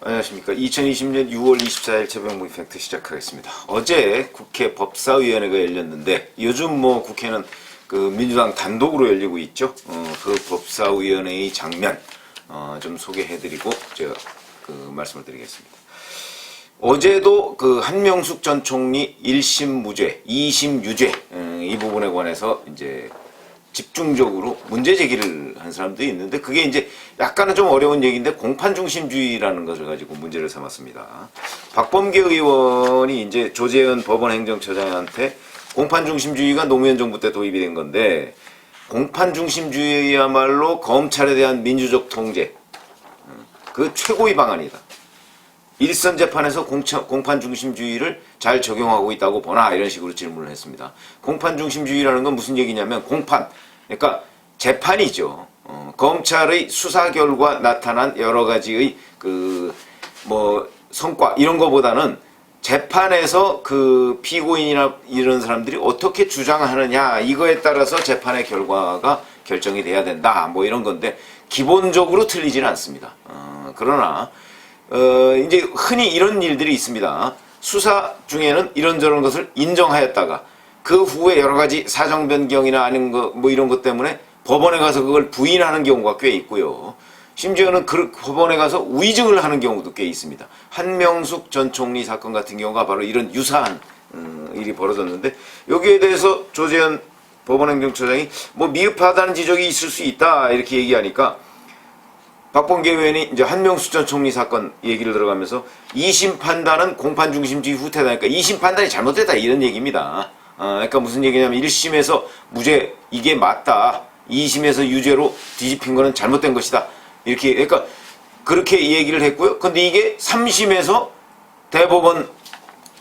안녕하십니까. 2020년 6월 24일 최병무 이펙트 시작하겠습니다. 어제 국회 법사위원회가 열렸는데 요즘 뭐 국회는 그 민주당 단독으로 열리고 있죠. 그 법사위원회의 장면 좀 소개해드리고 제가 그 말씀을 드리겠습니다. 어제도 그 한명숙 전 총리 1심 무죄, 2심 유죄 이 부분에 관해서 이제 집중적으로 문제 제기를 한 사람도 있는데 그게 이제 약간은 좀 어려운 얘기인데 공판 중심주의라는 것을 가지고 문제를 삼았습니다. 박범계 의원이 이제 조재현 법원행정처장한테 공판 중심주의가 노무현 정부 때 도입이 된 건데 공판 중심주의야말로 검찰에 대한 민주적 통제 그 최고의 방안이다. 일선 재판에서 공판 중심주의를 잘 적용하고 있다고 보나 이런 식으로 질문을 했습니다. 공판 중심주의라는 건 무슨 얘기냐면 공판, 그러니까 재판이죠. 검찰의 수사 결과 나타난 여러 가지의 그 뭐 성과 이런 거보다는 재판에서 그 피고인이나 이런 사람들이 어떻게 주장하느냐 이거에 따라서 재판의 결과가 결정이 돼야 된다 뭐 이런 건데 기본적으로 틀리지는 않습니다. 그러나 이제 흔히 이런 일들이 있습니다. 수사 중에는 이런저런 것을 인정하였다가 그 후에 여러 가지 사정 변경이나 아닌 거 뭐 이런 것 때문에 법원에 가서 그걸 부인하는 경우가 꽤 있고요. 심지어는 그 법원에 가서 위증을 하는 경우도 꽤 있습니다. 한명숙 전 총리 사건 같은 경우가 바로 이런 유사한 일이 벌어졌는데 여기에 대해서 조재현 법원행정처장이 뭐 미흡하다는 지적이 있을 수 있다 이렇게 얘기하니까 박범계 의원이 이제 한명숙 전 총리 사건 얘기를 들어가면서 2심 판단은 공판 중심주의 후퇴다니까 2심 판단이 잘못됐다 이런 얘기입니다. 그러니까 무슨 얘기냐면 1심에서 무죄 이게 맞다. 2심에서 유죄로 뒤집힌 거는 잘못된 것이다. 이렇게 그러니까 그렇게 얘기를 했고요. 근데 이게 3심에서 대법원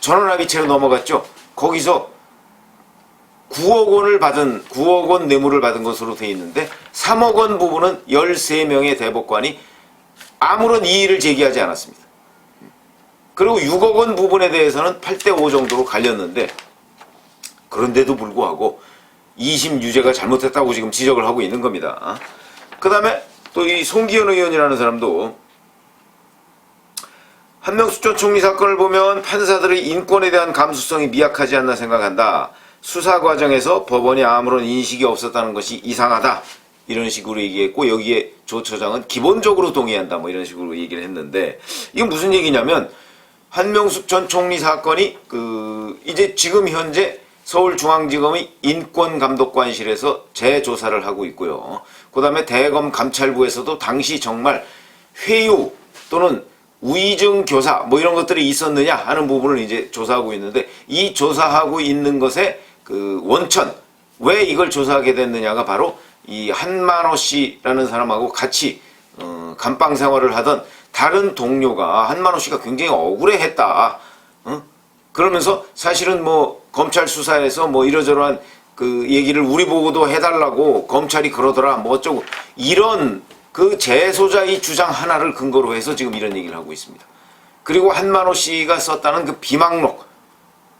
전원합의체로 넘어갔죠. 거기서 9억 원 뇌물을 받은 것으로 되어 있는데 3억 원 부분은 13명의 대법관이 아무런 이의를 제기하지 않았습니다. 그리고 6억 원 부분에 대해서는 8대5 정도로 갈렸는데 그런데도 불구하고 2심 유죄가 잘못했다고 지금 지적을 하고 있는 겁니다. 그 다음에 또 이 송기현 의원이라는 사람도 한명숙 전 총리 사건을 보면 판사들의 인권에 대한 감수성이 미약하지 않나 생각한다. 수사 과정에서 법원이 아무런 인식이 없었다는 것이 이상하다. 이런 식으로 얘기했고 여기에 조 처장은 기본적으로 동의한다. 뭐 이런 식으로 얘기를 했는데 이건 무슨 얘기냐면 한명숙 전 총리 사건이 이제 지금 현재 서울중앙지검의 인권감독관실에서 재조사를 하고 있고요. 그 다음에 대검 감찰부에서도 당시 정말 회유 또는 위증 교사 뭐 이런 것들이 있었느냐 하는 부분을 이제 조사하고 있는데 이 조사하고 있는 것의 그 원천 왜 이걸 조사하게 됐느냐가 바로 이 한만호 씨라는 사람하고 같이 감방 생활을 하던 다른 동료가 한만호 씨가 굉장히 억울해했다. 그러면서 사실은 뭐 검찰 수사에서 뭐 이러저러한 그 얘기를 우리 보고도 해달라고 검찰이 그러더라 뭐 어쩌고 이런 그 재소자의 주장 하나를 근거로 해서 지금 이런 얘기를 하고 있습니다. 그리고 한만호 씨가 썼다는 그 비망록.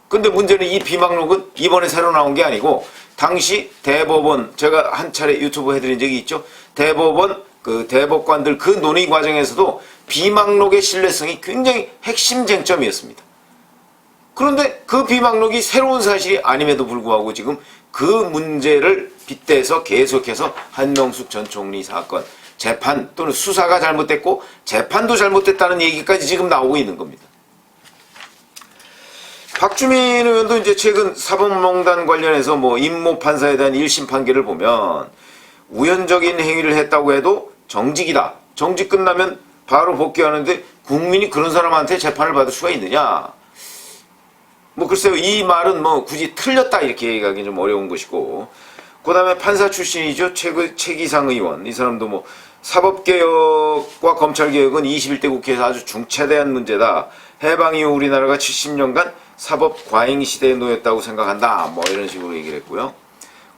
근데 문제는 이 비망록은 이번에 새로 나온 게 아니고 당시 대법원 제가 한 차례 유튜브 해드린 적이 있죠. 대법원 그 대법관들 그 논의 과정에서도 비망록의 신뢰성이 굉장히 핵심 쟁점이었습니다. 그런데 그 비망록이 새로운 사실이 아님에도 불구하고 지금 그 문제를 빗대서 계속해서 한명숙 전 총리 사건 재판 또는 수사가 잘못됐고 재판도 잘못됐다는 얘기까지 지금 나오고 있는 겁니다. 박주민 의원도 이제 최근 사법농단 관련해서 뭐 임모 판사에 대한 1심 판결을 보면 우연적인 행위를 했다고 해도 정직이다. 정직 끝나면 바로 복귀하는데 국민이 그런 사람한테 재판을 받을 수가 있느냐. 뭐 글쎄요 이 말은 뭐 굳이 틀렸다 이렇게 얘기하기 좀 어려운 것이고 그 다음에 판사 출신이죠. 최기상 의원 이 사람도 뭐 사법개혁과 검찰개혁은 21대 국회에서 아주 중차대한 문제다. 해방 이후 우리나라가 70년간 사법 과잉 시대에 놓였다고 생각한다. 뭐 이런 식으로 얘기를 했고요.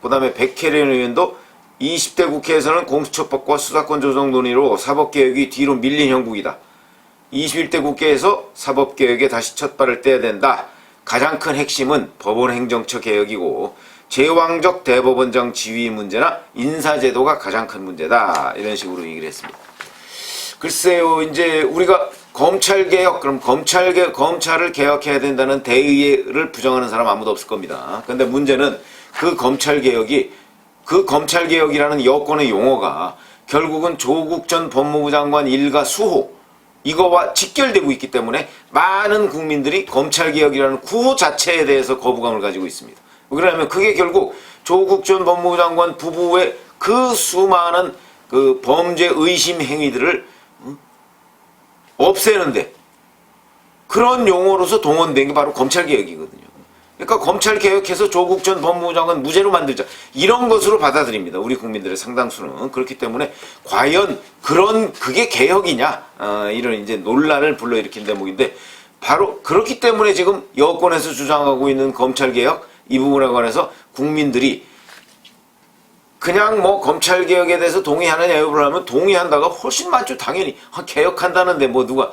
그 다음에 백혜련 의원도 20대 국회에서는 공수처법과 수사권 조정 논의로 사법개혁이 뒤로 밀린 형국이다. 21대 국회에서 사법개혁에 다시 첫 발을 떼야 된다. 가장 큰 핵심은 법원행정처 개혁이고 제왕적 대법원장 지위 문제나 인사제도가 가장 큰 문제다. 이런 식으로 얘기를 했습니다. 글쎄요, 이제 우리가 검찰 개혁, 그럼 검찰을 개혁해야 된다는 대의를 부정하는 사람 아무도 없을 겁니다. 근데 문제는 그 검찰 개혁이라는 여권의 용어가 결국은 조국 전 법무부 장관 일가 수호, 이거와 직결되고 있기 때문에 많은 국민들이 검찰 개혁이라는 구호 자체에 대해서 거부감을 가지고 있습니다. 그러면 그게 결국 조국 전 법무부 장관 부부의 그 수많은 그 범죄 의심 행위들을 없애는데 그런 용어로서 동원된 게 바로 검찰개혁이거든요. 그러니까 검찰개혁해서 조국 전 법무부 장관 무죄로 만들자, 이런 것으로 받아들입니다. 우리 국민들의 상당수는. 그렇기 때문에 과연 그게 개혁이냐, 이런 이제 논란을 불러일으킨 대목인데, 바로 그렇기 때문에 지금 여권에서 주장하고 있는 검찰개혁 이 부분에 관해서 국민들이 그냥 뭐 검찰개혁에 대해서 동의하느냐 여부를 하면 동의한다가 훨씬 많죠. 당연히 개혁한다는데 뭐 누가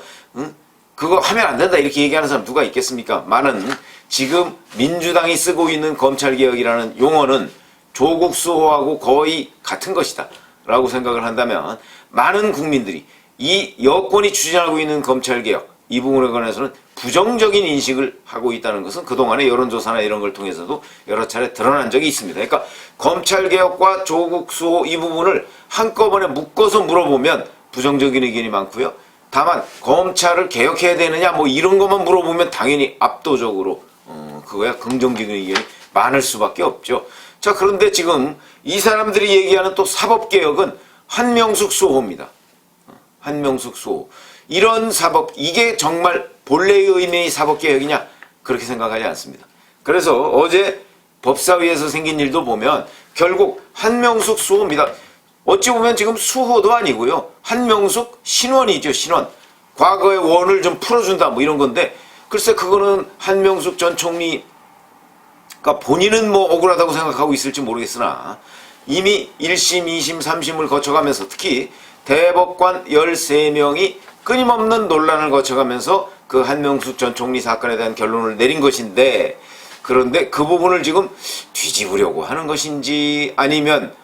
그거 하면 안 된다 이렇게 얘기하는 사람 누가 있겠습니까? 많은 지금 민주당이 쓰고 있는 검찰개혁이라는 용어는 조국 수호하고 거의 같은 것이다 라고 생각을 한다면, 많은 국민들이 이 여권이 추진하고 있는 검찰개혁 이 부분에 관해서는 부정적인 인식을 하고 있다는 것은 그동안의 여론조사나 이런 걸 통해서도 여러 차례 드러난 적이 있습니다. 그러니까 검찰개혁과 조국 수호 이 부분을 한꺼번에 묶어서 물어보면 부정적인 의견이 많고요. 다만 검찰을 개혁해야 되느냐 뭐 이런 것만 물어보면 당연히 압도적으로 그거야 긍정적인 의견이 많을 수밖에 없죠. 자, 그런데 지금 이 사람들이 얘기하는 또 사법개혁은 한명숙 수호입니다. 한명숙 수호. 이런 사법, 이게 정말 본래의 의미의 사법개혁이냐? 그렇게 생각하지 않습니다. 그래서 어제 법사위에서 생긴 일도 보면 결국 한명숙 수호입니다. 어찌 보면 지금 수호도 아니고요. 한명숙 신원이죠, 신원. 과거의 원을 좀 풀어준다 뭐 이런 건데, 글쎄 그거는 한명숙 전 총리가 본인은 뭐 억울하다고 생각하고 있을지 모르겠으나 이미 1심, 2심, 3심을 거쳐가면서 특히 대법관 13명이 끊임없는 논란을 거쳐가면서 그 한명숙 전 총리 사건에 대한 결론을 내린 것인데, 그런데 그 부분을 지금 뒤집으려고 하는 것인지 아니면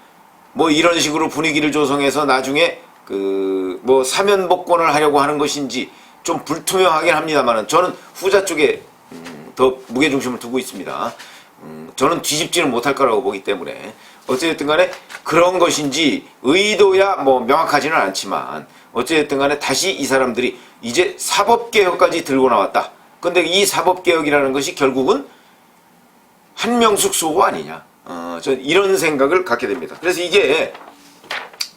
뭐 이런 식으로 분위기를 조성해서 나중에 그 뭐 사면복권을 하려고 하는 것인지 좀 불투명하긴 합니다만은 저는 후자 쪽에 더 무게중심을 두고 있습니다. 저는 뒤집지는 못할 거라고 보기 때문에 어쨌든 간에 그런 것인지 의도야 뭐 명확하지는 않지만 어쨌든 간에 다시 이 사람들이 이제 사법개혁까지 들고 나왔다. 근데 이 사법개혁이라는 것이 결국은 한명숙 수호 아니냐. 전 이런 생각을 갖게 됩니다. 그래서 이게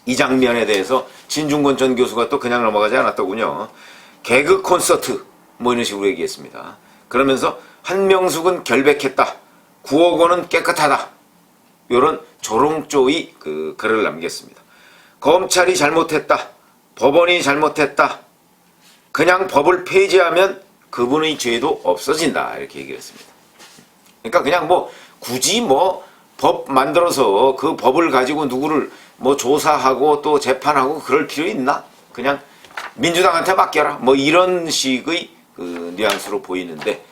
이 장면에 대해서 진중권 전 교수가 또 그냥 넘어가지 않았더군요. 개그 콘서트 뭐 이런 식으로 얘기했습니다. 그러면서 한명숙은 결백했다. 9억 원은 깨끗하다. 이런 조롱조의 그 글을 남겼습니다. 검찰이 잘못했다. 법원이 잘못했다. 그냥 법을 폐지하면 그분의 죄도 없어진다. 이렇게 얘기를 했습니다. 그러니까 그냥 뭐 굳이 뭐 법 만들어서 그 법을 가지고 누구를 뭐 조사하고 또 재판하고 그럴 필요 있나? 그냥 민주당한테 맡겨라. 뭐 이런 식의 그 뉘앙스로 보이는데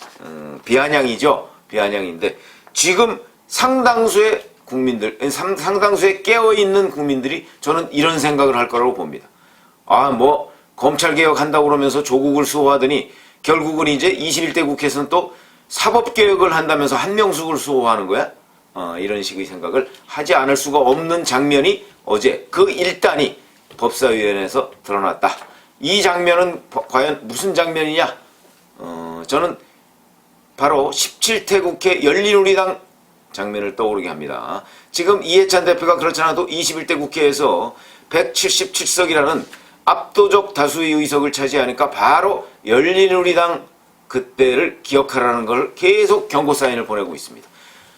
비아냥이죠. 비아냥인데 지금 상당수의 국민들, 상당수의 깨어있는 국민들이 저는 이런 생각을 할 거라고 봅니다. 아, 뭐 검찰개혁 한다고 그러면서 조국을 수호하더니 결국은 이제 21대 국회에서는 또 사법개혁을 한다면서 한명숙을 수호하는 거야? 이런 식의 생각을 하지 않을 수가 없는 장면이 어제 그 일단이 법사위원회에서 드러났다. 이 장면은 과연 무슨 장면이냐? 저는 바로 17대 국회 열린우리당 장면을 떠오르게 합니다. 지금 이해찬 대표가 그렇지 않아도 21대 국회에서 177석이라는 압도적 다수의 의석을 차지하니까 바로 열린우리당 그때를 기억하라는 걸 계속 경고 사인을 보내고 있습니다.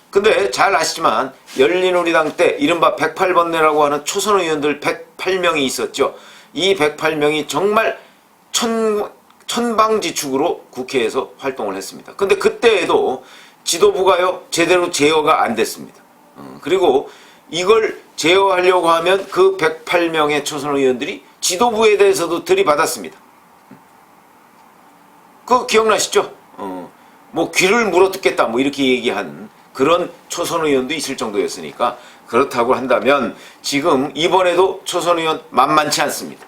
근데 잘 아시지만 열린우리당 때 이른바 108번뇌라고 하는 초선 의원들 108명이 있었죠. 이 108명이 정말 천방지축으로 국회에서 활동을 했습니다. 근데 그때에도 지도부가요 제대로 제어가 안 됐습니다. 그리고 이걸 제어하려고 하면 그 108명의 초선 의원들이 지도부에 대해서도 들이받았습니다. 그거 기억나시죠? 뭐 귀를 물어뜯겠다 뭐 이렇게 얘기한 그런 초선 의원도 있을 정도였으니까, 그렇다고 한다면 지금 이번에도 초선 의원 만만치 않습니다.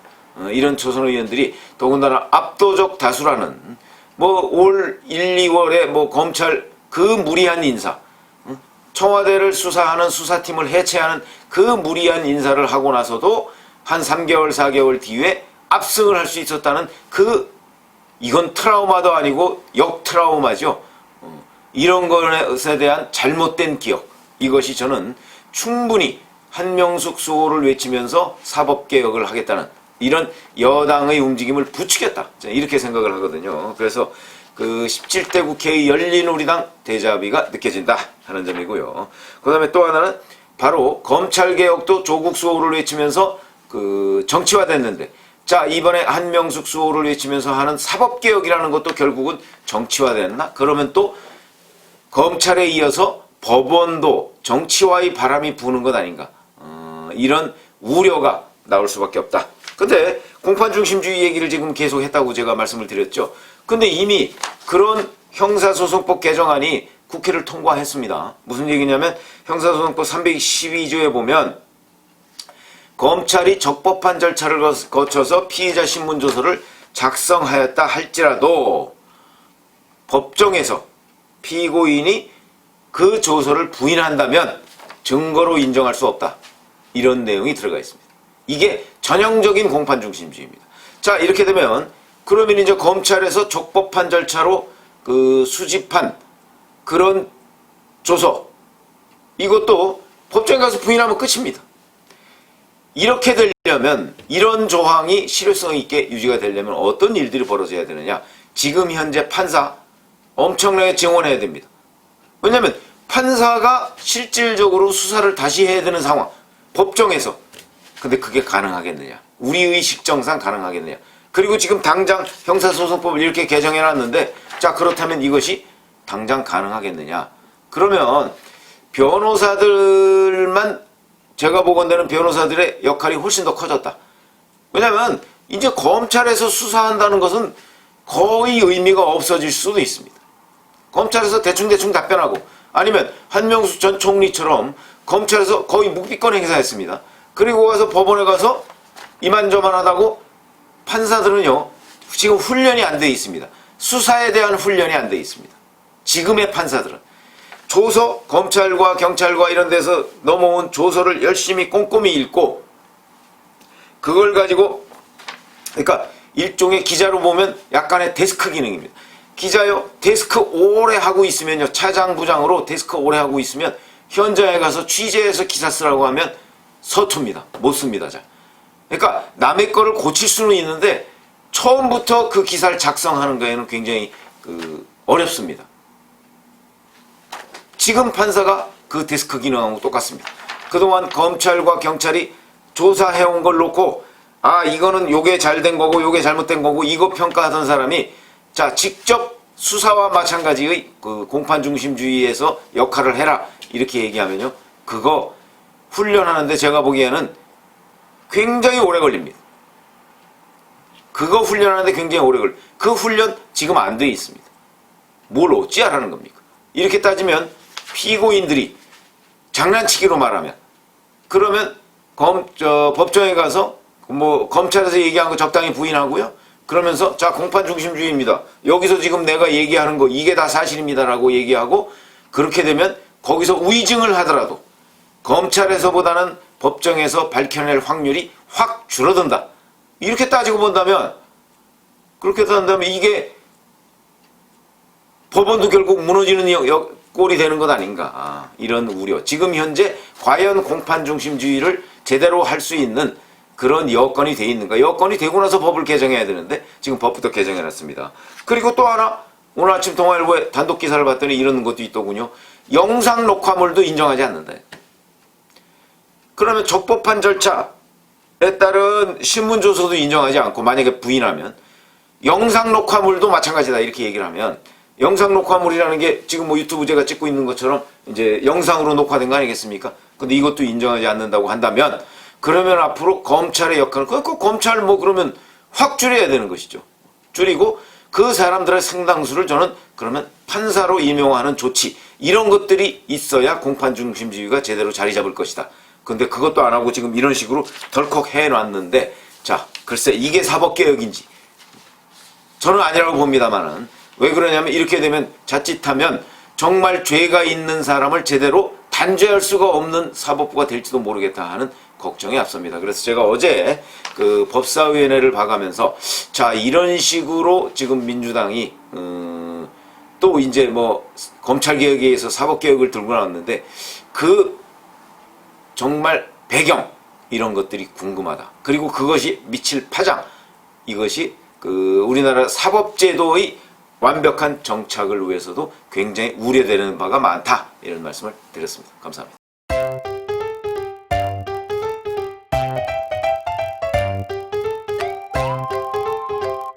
이런 초선 의원들이 더군다나 압도적 다수라는 뭐 올 1, 2월에 뭐 검찰 그 무리한 인사, 청와대를 수사하는 수사팀을 해체하는 그 무리한 인사를 하고 나서도 한 3개월, 4개월 뒤에 압승을 할 수 있었다는 이건 트라우마도 아니고 역트라우마죠. 이런 것에 대한 잘못된 기억, 이것이 저는 충분히 한명숙 수호를 외치면서 사법개혁을 하겠다는 이런 여당의 움직임을 부추겼다, 이렇게 생각을 하거든요. 그래서 그 17대 국회의 열린우리당 대자비가 느껴진다 하는 점이고요. 그 다음에 또 하나는 바로 검찰개혁도 조국 수호를 외치면서 그 정치화됐는데, 자 이번에 한명숙 수호를 외치면서 하는 사법개혁이라는 것도 결국은 정치화됐나? 그러면 또 검찰에 이어서 법원도 정치화의 바람이 부는 것 아닌가, 이런 우려가 나올 수밖에 없다. 근데 공판중심주의 얘기를 지금 계속 했다고 제가 말씀을 드렸죠. 근데 이미 그런 형사소송법 개정안이 국회를 통과했습니다. 무슨 얘기냐면 형사소송법 312조에 보면 검찰이 적법한 절차를 거쳐서 피의자 신문조서를 작성하였다 할지라도 법정에서 피고인이 그 조서를 부인한다면 증거로 인정할 수 없다, 이런 내용이 들어가 있습니다. 이게 전형적인 공판중심주의입니다. 자, 이렇게 되면 그러면 이제 검찰에서 적법한 절차로 그 수집한 그런 조서, 이것도 법정에 가서 부인하면 끝입니다. 이렇게 되려면, 이런 조항이 실효성 있게 유지가 되려면 어떤 일들이 벌어져야 되느냐? 지금 현재 판사 엄청나게 증언해야 됩니다. 왜냐하면 판사가 실질적으로 수사를 다시 해야 되는 상황, 법정에서. 근데 그게 가능하겠느냐? 우리의 식정상 가능하겠느냐? 그리고 지금 당장 형사소송법을 이렇게 개정해놨는데, 자 그렇다면 이것이 당장 가능하겠느냐? 그러면 변호사들만, 제가 보건대는 변호사들의 역할이 훨씬 더 커졌다. 왜냐하면 이제 검찰에서 수사한다는 것은 거의 의미가 없어질 수도 있습니다. 검찰에서 대충대충 답변하고, 아니면 한명숙 전 총리처럼 검찰에서 거의 묵비권 행사했습니다. 그리고 가서 법원에 가서 이만저만하다고, 판사들은요 지금 훈련이 안 돼 있습니다. 수사에 대한 훈련이 안 돼 있습니다. 지금의 판사들은 조서, 검찰과 경찰과 이런 데서 넘어온 조서를 열심히 꼼꼼히 읽고, 그걸 가지고, 그러니까 일종의 기자로 보면 약간의 데스크 기능입니다. 기자요, 데스크 오래 하고 있으면요, 차장 부장으로 데스크 오래 하고 있으면 현장에 가서 취재해서 기사 쓰라고 하면 서툽니다. 못 씁니다. 잘. 그러니까 남의 거를 고칠 수는 있는데 처음부터 그 기사를 작성하는 거에는 굉장히 어렵습니다. 지금 판사가 그 데스크 기능하고 똑같습니다. 그동안 검찰과 경찰이 조사해온 걸 놓고, 아 이거는 요게 잘된 거고 요게 잘못된 거고, 이거 평가하던 사람이 자 직접 수사와 마찬가지의 그 공판중심주의에서 역할을 해라, 이렇게 얘기하면요, 그거 훈련하는데 제가 보기에는 굉장히 오래 걸립니다. 그거 훈련하는데 굉장히 오래 걸려요. 그 훈련 지금 안 돼 있습니다. 뭘 어찌하라는 겁니까? 이렇게 따지면 피고인들이 장난치기로 말하면, 그러면 법정에 가서 뭐 검찰에서 얘기한 거 적당히 부인하고요, 그러면서 자 공판중심주의입니다, 여기서 지금 내가 얘기하는 거 이게 다 사실입니다 라고 얘기하고, 그렇게 되면 거기서 의증을 하더라도 검찰에서보다는 법정에서 밝혀낼 확률이 확 줄어든다. 이렇게 따지고 본다면, 그렇게 따진다면 이게 법원도 결국 무너지는 꼴이 되는 것 아닌가, 이런 우려. 지금 현재 과연 공판중심주의를 제대로 할 수 있는 그런 여건이 돼 있는가? 여건이 되고 나서 법을 개정해야 되는데 지금 법부터 개정해놨습니다. 그리고 또 하나, 오늘 아침 동아일보에 단독 기사를 봤더니 이런 것도 있더군요. 영상 녹화물도 인정하지 않는다. 그러면 적법한 절차에 따른 신문조서도 인정하지 않고, 만약에 부인하면 영상 녹화물도 마찬가지다, 이렇게 얘기를 하면, 영상 녹화물이라는 게 지금 뭐 유튜브 제가 찍고 있는 것처럼 이제 영상으로 녹화된 거 아니겠습니까? 근데 이것도 인정하지 않는다고 한다면, 그러면 앞으로 검찰의 역할은, 그 검찰 뭐 그러면 확 줄여야 되는 것이죠. 줄이고 그 사람들의 상당수를 저는 그러면 판사로 임용하는 조치, 이런 것들이 있어야 공판중심주의가 제대로 자리 잡을 것이다. 근데 그것도 안 하고 지금 이런 식으로 덜컥 해놨는데, 자, 글쎄 이게 사법개혁인지 저는 아니라고 봅니다만은 왜 그러냐면 이렇게 되면 자칫하면 정말 죄가 있는 사람을 제대로 단죄할 수가 없는 사법부가 될지도 모르겠다 하는 걱정이 앞섭니다. 그래서 제가 어제 그 법사위원회를 봐가면서 자, 이런 식으로 지금 민주당이 또 이제 뭐 검찰개혁에 의해서 사법개혁을 들고 나왔는데 그 정말 배경 이런 것들이 궁금하다. 그리고 그것이 미칠 파장, 이것이 그 우리나라 사법제도의 완벽한 정착을 위해서도 굉장히 우려되는 바가 많다. 이런 말씀을 드렸습니다. 감사합니다.